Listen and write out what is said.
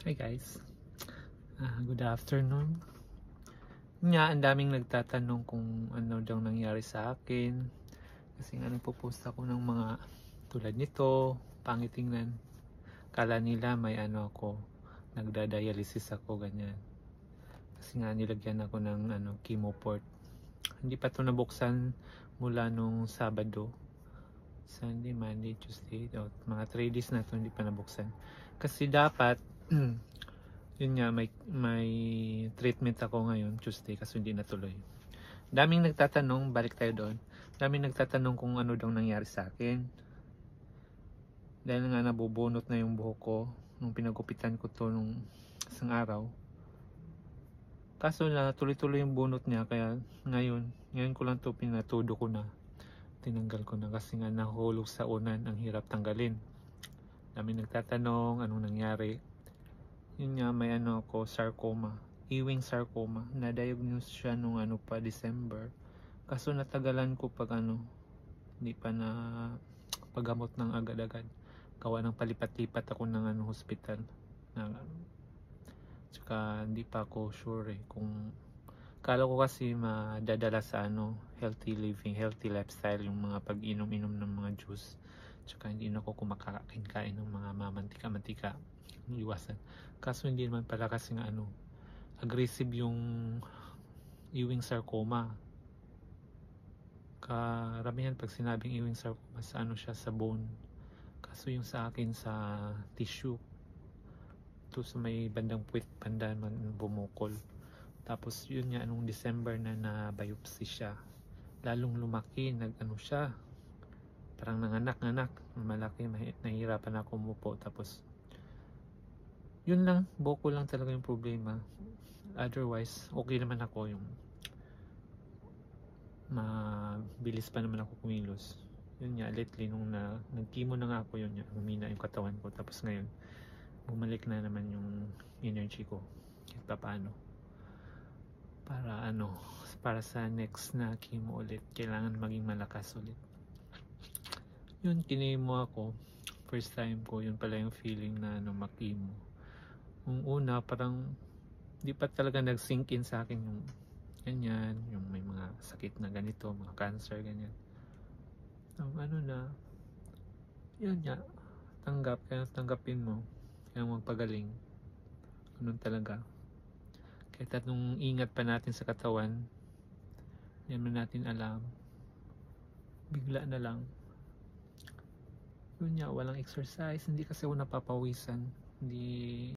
Hi guys, good afternoon. Ang daming nagtatanong kung ano daw nangyari sa akin. Kasi nga nagpo-post ako ng mga tulad nito, pangit tingnan. Kala nila may ako, nagda-dialysis ako, ganyan. Kasi nga nilagyan ako ng chemo port. Hindi pa ito nabuksan mula nung Sabado. Sunday, Monday, Tuesday, mga 3 days na ito hindi pa nabuksan. Kasi dapat yun nga, may treatment ako ngayon Tuesday kasi hindi natuloy. Daming nagtatanong, balik tayo doon. Daming nagtatanong kung ano daw nangyari sa akin. Dahil nga nabubunot na yung buhok ko nung pinagupitan ko to nung isang araw. Kaso na tuloy-tuloy yung bunot niya, kaya ngayon ko lang to pinatudo ko na. Tinanggal ko na kasi nga nahulog sa unan, ang hirap tanggalin. Daming nagtatanong anong nangyari. Yun nga, may ako, sarcoma, Ewing sarcoma. Na-diagnose siya nung pa, December. Kaso natagalan ko pag hindi pa na paggamot ng agad-agad. Gawa ng palipat-lipat ako ng hospital. Tsaka hindi pa ako sure kung kala ko kasi madadala sa healthy living, healthy lifestyle yung mga pag-inom-inom ng mga juice. Tsaka hindi na ako kumakain-kain ng mga mamantika-mantika. Iwasan. Kaso hindi naman pala kasi aggressive yung Ewing sarcoma. Karamihan pag sinabing Ewing sarcoma sa siya sa bone. Kaso yung sa akin sa tissue. Ito sa may bandang puwit, banda man bumukol. Tapos yun nga nung December na biopsy siya. Lalong lumaki, siya. Parang nanganak, malaki, nahihirapan ako umupo. Tapos yun lang, buko lang talaga yung problema. Otherwise, okay naman ako, yung mabilis pa naman ako kumilos. Yun nga, lately nung nag-chemo na nga ako, yun nga, humina yung katawan ko. Tapos ngayon, bumalik na naman yung energy ko. Kahit paano. Para sa next na chemo ulit, kailangan maging malakas ulit. Yun, kinemo ako. First time ko, yun pala yung feeling na makimo. Yung una, parang di pa talaga nag-sink in sa akin yung ganyan, yung may mga sakit na ganito, mga cancer, ganyan. Yun nga, tanggapin mo, kaya magpagaling. Ganun talaga. Kahit nung ingat pa natin sa katawan, hindi naman natin alam, bigla na lang. Yun nga, walang exercise, hindi kasi ako napapawisan, hindi